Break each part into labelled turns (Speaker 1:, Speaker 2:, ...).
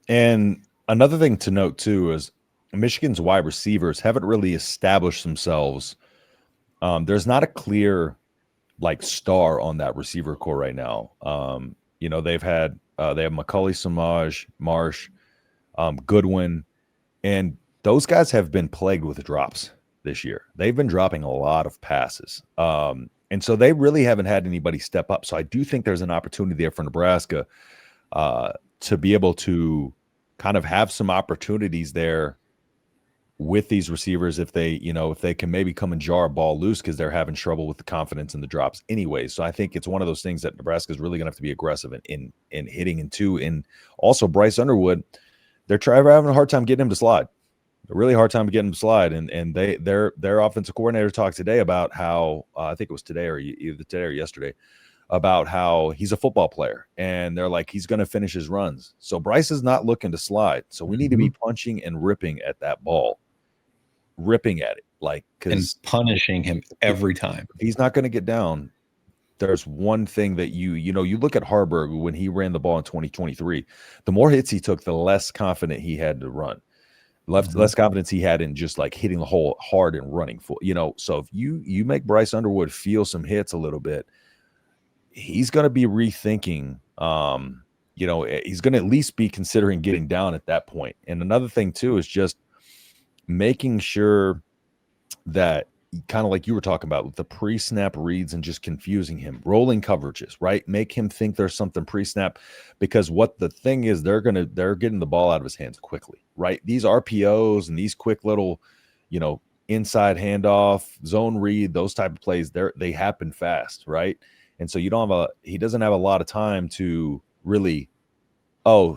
Speaker 1: And another thing to note too is Michigan's wide receivers haven't really established themselves. There's not a clear like star on that receiver core right now. They have Macaulay Samaj, Marsh, Goodwin, and those guys have been plagued with drops this year. They've been dropping a lot of passes. And so they really haven't had anybody step up. So I do think there's an opportunity there for Nebraska to be able to kind of have some opportunities there with these receivers if they can maybe come and jar a ball loose because they're having trouble with the confidence in the drops anyway. So I think it's one of those things that Nebraska is really going to have to be aggressive in hitting into. And also Bryce Underwood, they're having a hard time getting him to slide. A really hard time getting him to slide. And their offensive coordinator talked today about how I think it was today or either today or yesterday about how he's a football player and they're like, he's going to finish his runs. So Bryce is not looking to slide. So we need to be punching and ripping at that ball, ripping at it, like,
Speaker 2: and punishing him every time.
Speaker 1: If he's not going to get down, there's one thing that you look at Harburg when he ran the ball in 2023, the more hits he took, the less confident he had to run. Less confidence he had in just like hitting the hole hard and running full, So if you make Bryce Underwood feel some hits a little bit, he's going to be rethinking. He's going to at least be considering getting down at that point. And another thing too is just making sure that, kind of like you were talking about with the pre-snap reads and just confusing him, rolling coverages, right? Make him think there's something pre-snap, because what the thing is, they're getting the ball out of his hands quickly, right? These RPOs and these quick little, inside handoff, zone read, those type of plays, they happen fast, right? And so he doesn't have a lot of time to really,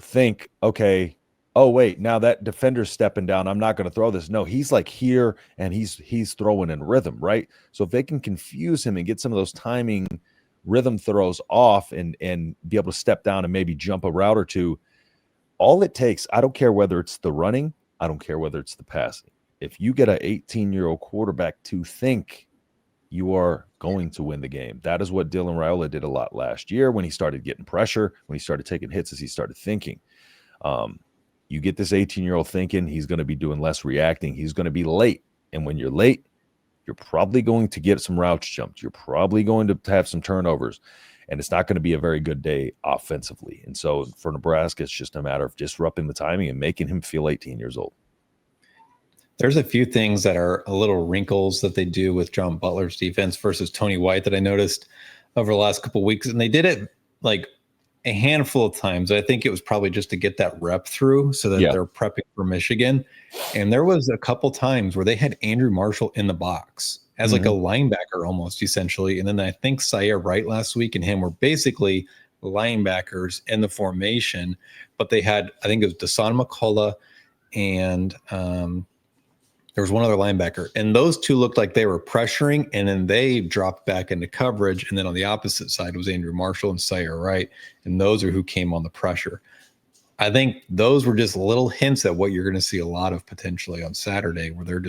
Speaker 1: think, okay, oh wait, now that defender's stepping down, I'm not going to throw this. No, he's like here and he's throwing in rhythm, right? So if they can confuse him and get some of those timing rhythm throws off and be able to step down and maybe jump a route or two, all it takes, I don't care whether it's the running, I don't care whether it's the passing. If you get an 18-year-old quarterback to think, you are going to win the game. That is what Dylan Raiola did a lot last year when he started getting pressure, when he started taking hits, as he started thinking. You get this 18-year-old thinking, he's going to be doing less reacting. He's going to be late. And when you're late, you're probably going to get some routes jumped. You're probably going to have some turnovers. And it's not going to be a very good day offensively. And so for Nebraska, it's just a matter of disrupting the timing and making him feel 18 years old.
Speaker 2: There's a few things that are a little wrinkles that they do with John Butler's defense versus Tony White that I noticed over the last couple of weeks. And they did it like a handful of times. I think it was probably just to get that rep through so that they're prepping for Michigan. And there was a couple times where they had Andrew Marshall in the box as like a linebacker almost, essentially. And then I think Sayer Wright last week and him were basically linebackers in the formation. But they had, I think it was Dasan McCullough and there was one other linebacker, and those two looked like they were pressuring, and then they dropped back into coverage. And then on the opposite side was Andrew Marshall and Sayer Wright, and those are who came on the pressure. I think those were just little hints at what you're going to see a lot of potentially on Saturday, where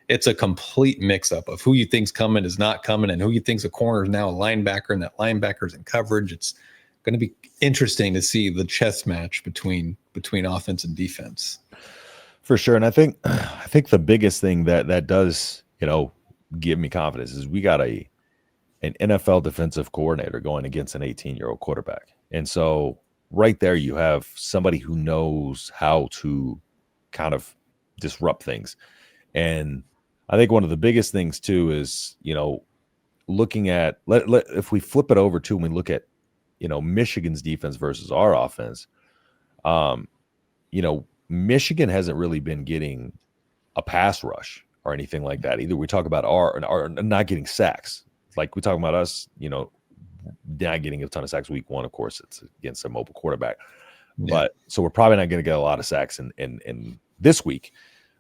Speaker 2: it's a complete mix-up of who you think's coming is not coming, and who you think's a corner is now a linebacker, and that linebacker's in coverage. It's going to be interesting to see the chess match between offense and defense.
Speaker 1: For sure. And I think the biggest thing that does, give me confidence is we got an NFL defensive coordinator going against an 18-year-old quarterback. And so right there you have somebody who knows how to kind of disrupt things. And I think one of the biggest things too is, looking at if we flip it over too and we look at, Michigan's defense versus our offense, Michigan hasn't really been getting a pass rush or anything like that either. We talk about our not getting sacks. Like we talk about us, not getting a ton of sacks week one. Of course, it's against a mobile quarterback. But so we're probably not going to get a lot of sacks in this week.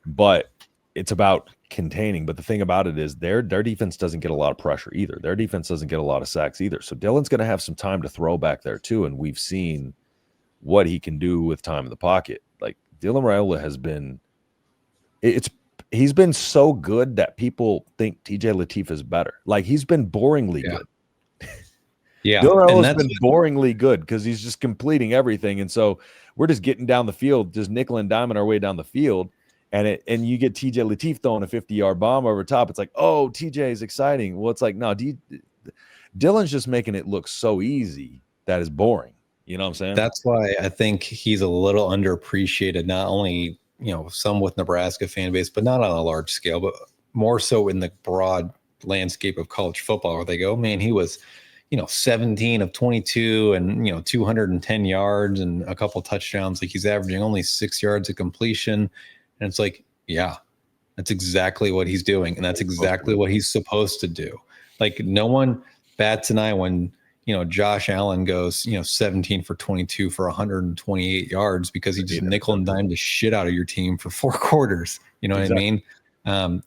Speaker 1: But it's about containing. But the thing about it is their defense doesn't get a lot of pressure either. Their defense doesn't get a lot of sacks either. So Dylan's going to have some time to throw back there too. And we've seen what he can do with time in the pocket. Like Dylan Raiola has been, he's been so good that people think TJ Lateef is better. Like he's been boringly good.
Speaker 2: Yeah,
Speaker 1: Dylan Raiola's been boringly good because he's just completing everything. And so we're just getting down the field, just nickel and diming our way down the field. And you get TJ Lateef throwing a 50-yard bomb over top. It's like, oh, TJ is exciting. Well, it's like, no, Dylan's just making it look so easy that is boring. You know what I'm saying?
Speaker 2: That's why I think he's a little underappreciated, not only, some with Nebraska fan base, but not on a large scale, but more so in the broad landscape of college football, where they go, man, he was, 17 of 22 and, 210 yards and a couple touchdowns. Like, he's averaging only 6 yards of completion. And it's like, yeah, that's exactly what he's doing. And that's exactly what he's supposed to do. Like, no one bats an eye when, Josh Allen goes, 17 for 22 for 128 yards because he just nickel and dime the shit out of your team for 4 quarters. You know what I mean?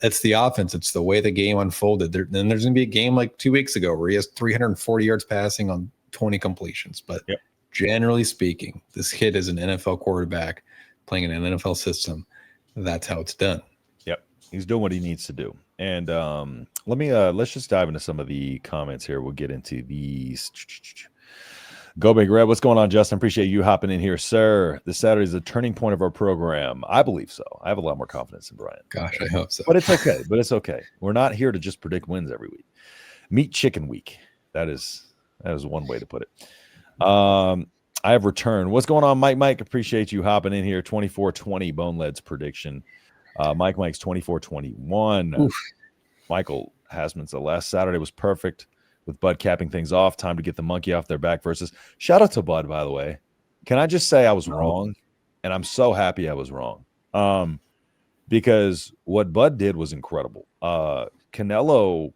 Speaker 2: It's the offense. It's the way the game unfolded. Then there's going to be a game like 2 weeks ago where he has 340 yards passing on 20 completions. But generally speaking, this kid is an NFL quarterback playing in an NFL system. That's how it's done.
Speaker 1: Yep. He's doing what he needs to do. And let's just dive into some of the comments here. We'll get into these. Go Big Red. What's going on, Justin? Appreciate you hopping in here, sir. This Saturday is the turning point of our program. I believe so. I have a lot more confidence in Brian.
Speaker 2: Gosh, I hope so.
Speaker 1: But it's okay. We're not here to just predict wins every week. Meat Chicken Week. That is one way to put it. I have returned. What's going on, Mike? Appreciate you hopping in here. 24-20 Bonelead's prediction. Mike's 24-21. Michael Hasman said last Saturday was perfect with Bud capping things off. Time to get the monkey off their back versus. Shout out to Bud, by the way. Can I just say I was wrong? And I'm so happy I was wrong. Because what Bud did was incredible. Canelo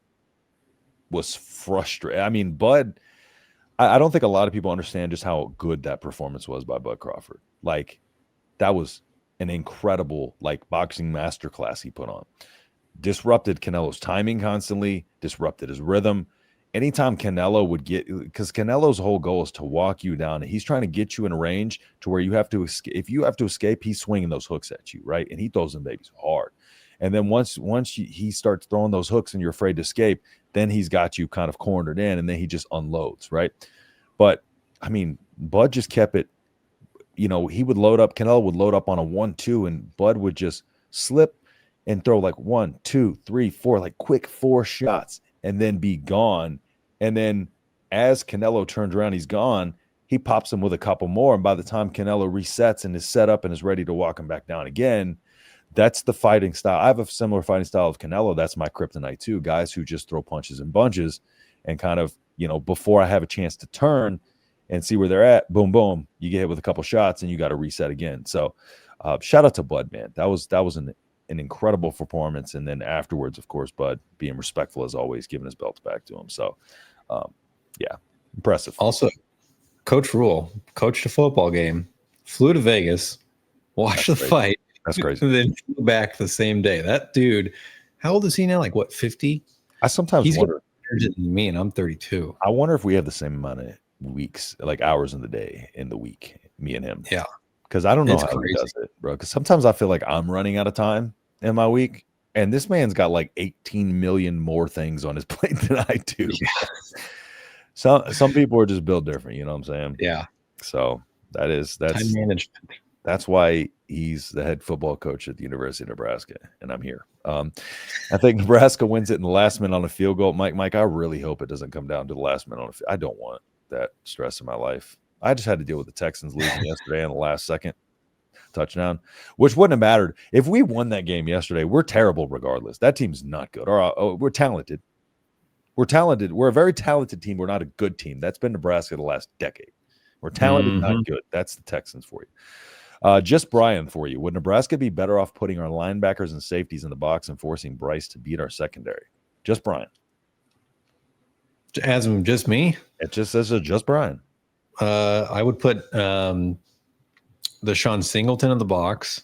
Speaker 1: was frustrated. I mean, Bud, I don't think a lot of people understand just how good that performance was by Bud Crawford. Like, that was an incredible, boxing masterclass he put on. Disrupted Canelo's timing constantly, disrupted his rhythm. Anytime Canelo would because Canelo's whole goal is to walk you down. He's trying to get you in a range to where you have to escape. If you have to escape, he's swinging those hooks at you, right? And he throws them babies hard. And then once he starts throwing those hooks and you're afraid to escape, then he's got you kind of cornered in, and then he just unloads, right? But, I mean, Bud just kept it, he would load up, Canelo would load up on a 1-2, and Bud would just slip and throw 1, 2, 3, 4, quick 4 shots, and then be gone. And then as Canelo turns around, he's gone, he pops him with a couple more, and by the time Canelo resets and is set up and is ready to walk him back down again, that's the fighting style. I have a similar fighting style of Canelo. That's my kryptonite too. Guys who just throw punches and bunches and kind of, before I have a chance to turn and see where they're at, boom, boom, you get hit with a couple shots and you got to reset again. So shout out to Bud, man. That was an incredible performance. And then afterwards, of course, Bud being respectful as always, giving his belts back to him. So, impressive.
Speaker 2: Also, Coach Rule coached a football game, flew to Vegas, watched the fight.
Speaker 1: That's crazy.
Speaker 2: And then flew back the same day. That dude, how old is he now? 50?
Speaker 1: I sometimes wonder.
Speaker 2: He's older than me, and I'm 32.
Speaker 1: I wonder if we have the same amount of weeks, hours in the day, in the week, me and him.
Speaker 2: Yeah.
Speaker 1: Because I don't know how he does it, bro. Because sometimes I feel like I'm running out of time in my week, and this man's got 18 million more things on his plate than I do. Yeah. Some people are just built different, you know what I'm saying?
Speaker 2: Yeah.
Speaker 1: So that's
Speaker 2: time management.
Speaker 1: That's why he's the head football coach at the University of Nebraska, and I'm here. I think Nebraska wins it in the last minute on a field goal. Mike, I really hope it doesn't come down to the last minute on a field. I don't want that stress in my life. I just had to deal with the Texans losing yesterday on the last second touchdown, which wouldn't have mattered. If we won that game yesterday, we're terrible regardless. That team's not good. We're talented. We're talented. We're a very talented team. We're not a good team. That's been Nebraska the last decade. We're talented, not good. That's the Texans for you. Just Brian for you. Would Nebraska be better off putting our linebackers and safeties in the box and forcing Bryce to beat our secondary? Just Brian.
Speaker 2: As in just me?
Speaker 1: It just says just Brian.
Speaker 2: I would put the Sean Singleton in the box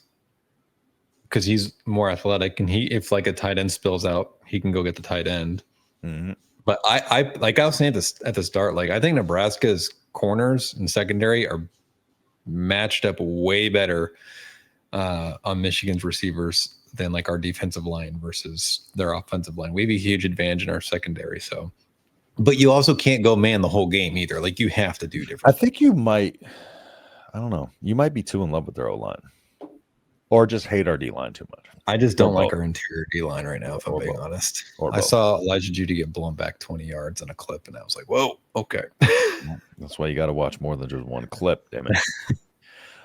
Speaker 2: because he's more athletic, and if a tight end spills out, he can go get the tight end. Mm-hmm. But I was saying at the start, I think Nebraska's corners and secondary are matched up way better on Michigan's receivers than our defensive line versus their offensive line. We have a huge advantage in our secondary. So, but you also can't go man the whole game either. You have to do different.
Speaker 1: I think you might. I don't know. You might be too in love with their O-line. Or just hate our D-line too much.
Speaker 2: I just don't like our interior D-line right now, if I'm being honest. I saw Elijah Judy get blown back 20 yards on a clip, and I was like, whoa, okay.
Speaker 1: That's why you got to watch more than just one clip, damn it.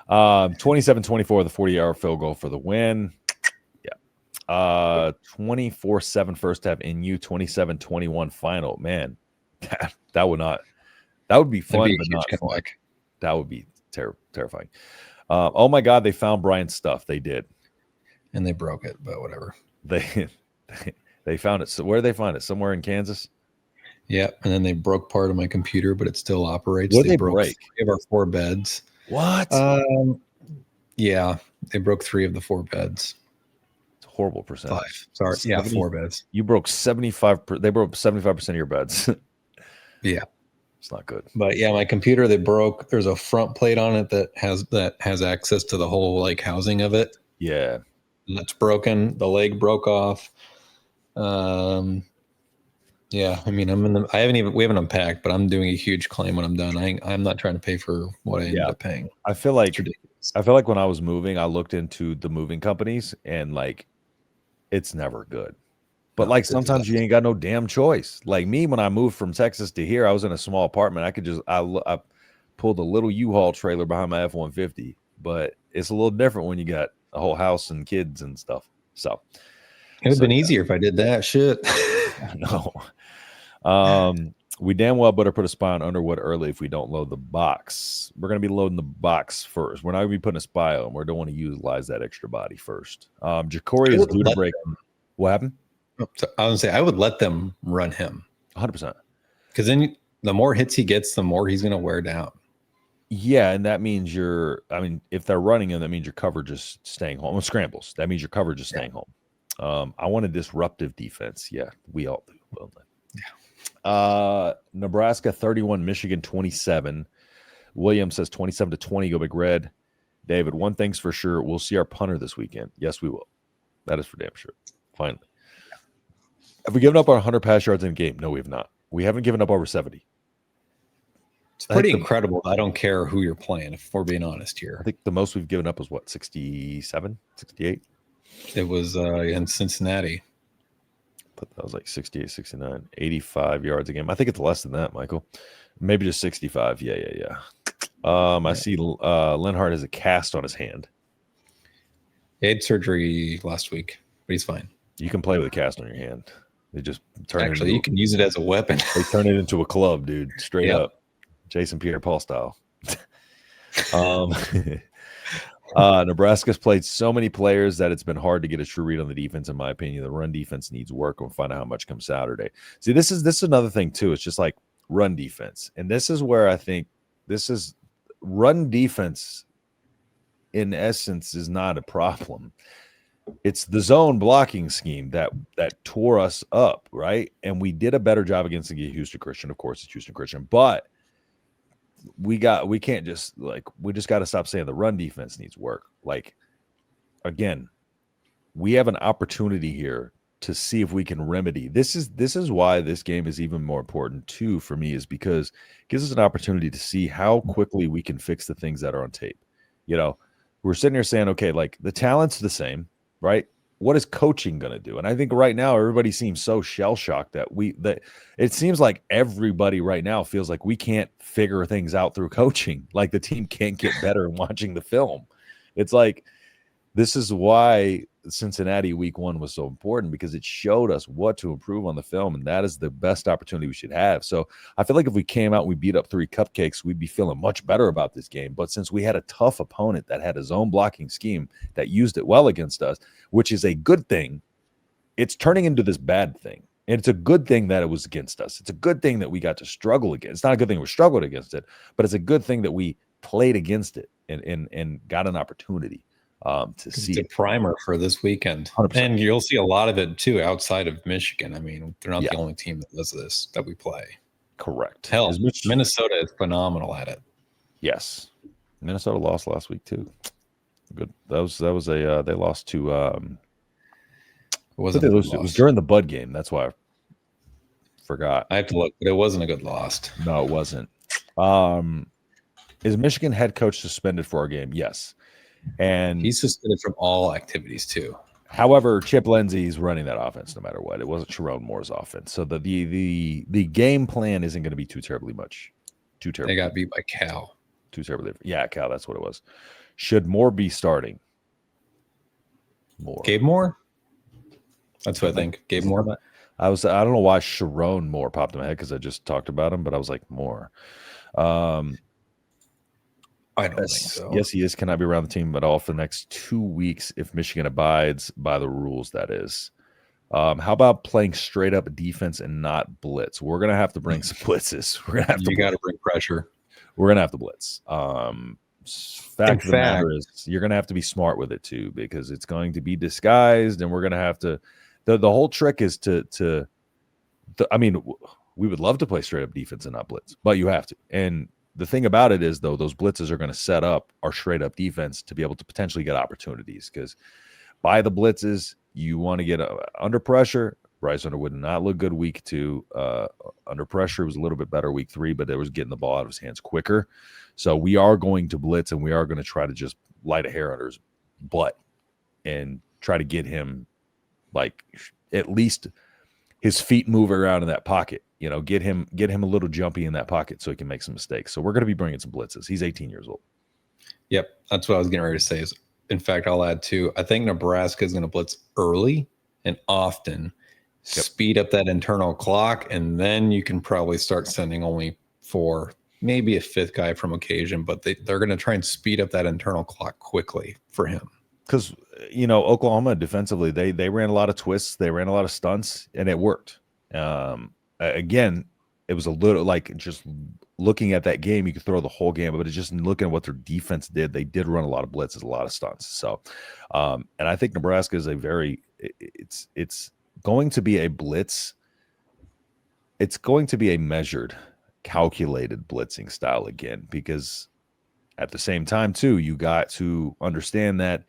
Speaker 1: 27-24, the 40-yard field goal for the win. Yeah. 24-7 first half NU, 27-21 final. Man, that would be fun, but not fun. That would be terrifying. Oh my God, they found Brian's stuff. They did.
Speaker 2: And they broke it, but whatever.
Speaker 1: They found it. So where did they find it? Somewhere in Kansas?
Speaker 2: Yeah, and then they broke part of my computer, but it still operates.
Speaker 1: What did they break?
Speaker 2: 3 of our 4 beds.
Speaker 1: What?
Speaker 2: Yeah, they broke 3 of the 4 beds.
Speaker 1: It's a horrible percentage.
Speaker 2: 5. Sorry, 4 beds.
Speaker 1: You broke 75. They broke 75% of your beds.
Speaker 2: Yeah,
Speaker 1: it's not good.
Speaker 2: But yeah, my computer they broke. There's a front plate on it that has access to the whole like housing of it.
Speaker 1: Yeah,
Speaker 2: that's broken. The leg broke off. Yeah, I mean, we haven't unpacked, but I'm doing a huge claim when I'm done. I'm not trying to pay for what I ended up paying.
Speaker 1: I feel like when I was moving, I looked into the moving companies and like, it's never good. But like sometimes you ain't got no damn choice. Like me, when I moved from Texas to here, I was in a small apartment. I pulled a little U-Haul trailer behind my F-150, but it's a little different when you got a whole house and kids and stuff. So
Speaker 2: it would have been easier if I did that shit.
Speaker 1: No. We damn well better put a spy on Underwood early if we don't load the box. We're going to be loading the box first. We're not going to be putting a spy on. We don't want to utilize that extra body first. Jacory is due to break. What happened?
Speaker 2: I was going to say, I would let them run him.
Speaker 1: 100%.
Speaker 2: Because then the more hits he gets, the more he's going to wear down.
Speaker 1: Yeah, and that means if they're running him, that means your coverage is staying home. Well, scrambles. That means your coverage is staying home. I want a disruptive defense. Yeah, we all do. Well, yeah. Nebraska 31, Michigan 27. William says 27-20. Go Big Red. David, one thing's for sure, we'll see our punter this weekend. Yes, we will. That is for damn sure. Finally. Have we given up our 100 pass yards in a game? No, we have not. We haven't given up over 70.
Speaker 2: It's pretty incredible. I don't care who you're playing, if we're being honest here.
Speaker 1: I think the most we've given up was what, 67, 68?
Speaker 2: It was in Cincinnati.
Speaker 1: But that was like 68, 69, 85 yards a game. I think it's less than that, Michael. Maybe just 65. Yeah. I see Lenhart has a cast on his hand.
Speaker 2: He had surgery last week, but he's fine.
Speaker 1: You can play with a cast on your hand. They just turn
Speaker 2: Actually, you can use it as a weapon.
Speaker 1: They turn it into a club, dude. Straight up. Jason Pierre-Paul style. Nebraska's played so many players that it's been hard to get a true read on the defense, in my opinion. The run defense needs work. We'll find out how much comes Saturday. See, this is another thing, too. It's just like run defense. And this is where I think this is run defense, in essence, is not a problem. It's the zone blocking scheme that tore us up, right? And we did a better job against the Houston Christian. Of course, it's Houston Christian, but we can't just we just got to stop saying the run defense needs work. Like, again, we have an opportunity here to see if we can remedy. This is why this game is even more important too for me, is because it gives us an opportunity to see how quickly we can fix the things that are on tape. You know, we're sitting here saying, okay, like the talent's the same, right? What is coaching going to do? And I think right now everybody seems so shell-shocked that it seems like everybody right now feels like we can't figure things out through coaching. Like the team can't get better in watching the film. It's like, this is why Cincinnati week 1 was so important, because it showed us what to improve on the film, and that is the best opportunity we should have. So I feel like if we came out and we beat up 3 cupcakes, we'd be feeling much better about this game. But since we had a tough opponent that had his own blocking scheme that used it well against us, which is a good thing, it's turning into this bad thing. And it's a good thing that it was against us. It's a good thing that we got to struggle against. It's not a good thing we struggled against it, but it's a good thing that we played against it and got an opportunity to see.
Speaker 2: It's a primer for this weekend.
Speaker 1: 100%.
Speaker 2: And you'll see a lot of it too outside of Michigan. I mean, they're not the only team that does this, that we play.
Speaker 1: Correct.
Speaker 2: Hell, Minnesota is phenomenal at it.
Speaker 1: Yes. Minnesota lost last week too. Good. That was a they lost to it was during the Bud game. That's why I forgot.
Speaker 2: I have to look, but it wasn't a good loss.
Speaker 1: No, it wasn't. Is Michigan head coach suspended for our game? Yes. And
Speaker 2: he's suspended from all activities too.
Speaker 1: However, Chip Lindsey's running that offense no matter what. It wasn't Sharon Moore's offense. So the game plan isn't going to be too terribly much.
Speaker 2: They got beat by Cal.
Speaker 1: Too terribly. Yeah, Cal, that's what it was. Should Moore be starting? Moore.
Speaker 2: Gabe Moore? That's what I think. Gabe Moore?
Speaker 1: I don't know why Sharon Moore popped in my head because I just talked about him, but I was like, Moore.
Speaker 2: I don't think so.
Speaker 1: Yes, he is. Cannot be around the team at all for the next 2 weeks if Michigan abides by the rules, that is. How about playing straight up defense and not blitz? We're going to have to bring some blitzes. We're going to have to.
Speaker 2: You got to bring pressure.
Speaker 1: We're going to have to blitz. Fact of the matter is, you're going to have to be smart with it too, because it's going to be disguised, and we're going to have to. The whole trick is to. I mean, we would love to play straight up defense and not blitz, but you have to. And the thing about it is, though, those blitzes are going to set up our straight up defense to be able to potentially get opportunities, because by the blitzes, you want to get under pressure. Bryce Underwood did not look good week 2. Under pressure, it was a little bit better week 3, but it was getting the ball out of his hands quicker. So we are going to blitz, and we are going to try to just light a hair under his butt and try to get him, like, at least his feet move around in that pocket. You know, get him a little jumpy in that pocket so he can make some mistakes. So we're going to be bringing some blitzes. He's 18 years old.
Speaker 2: Yep, that's what I was getting ready to say. In fact, I'll add too. I think Nebraska is going to blitz early and often, speed up that internal clock, and then you can probably start sending only 4, maybe a 5th guy from occasion. But they're going to try and speed up that internal clock quickly for him.
Speaker 1: Because, you know, Oklahoma defensively, they ran a lot of twists, they ran a lot of stunts, and it worked. Again, it was a little like just looking at that game, you could throw the whole game, but it's just looking at what their defense did. They did run a lot of blitzes, a lot of stunts. So, and I think Nebraska is it's going to be a blitz. It's going to be a measured, calculated blitzing style again, because at the same time too, you got to understand that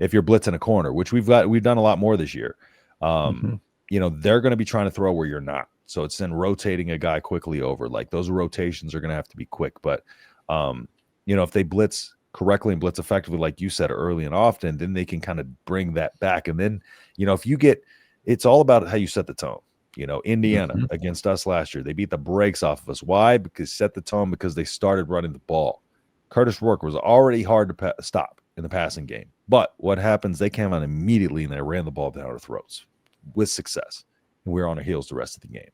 Speaker 1: if you're blitzing a corner, which we've done a lot more this year, you know, they're going to be trying to throw where you're not. So it's then rotating a guy quickly over. Like, those rotations are going to have to be quick. But, you know, if they blitz correctly and blitz effectively, like you said, early and often, then they can kind of bring that back. And then, you know, if you get – it's all about how you set the tone. You know, Indiana against us last year, they beat the brakes off of us. Why? Because set the tone because they started running the ball. Curtis Rourke was already hard to stop in the passing game. But what happens, they came out immediately and they ran the ball down our throats with success. And we were on our heels the rest of the game.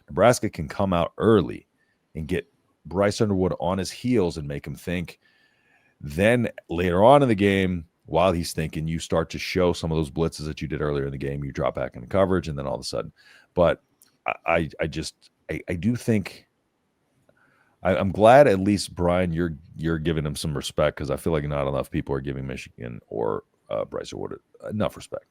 Speaker 1: Nebraska can come out early and get Bryce Underwood on his heels and make him think. Then later on in the game, while he's thinking, you start to show some of those blitzes that you did earlier in the game. You drop back into coverage, and then all of a sudden. But I do think I'm glad at least, Brian, you're giving him some respect, because I feel like not enough people are giving Michigan or Bryce Underwood enough respect.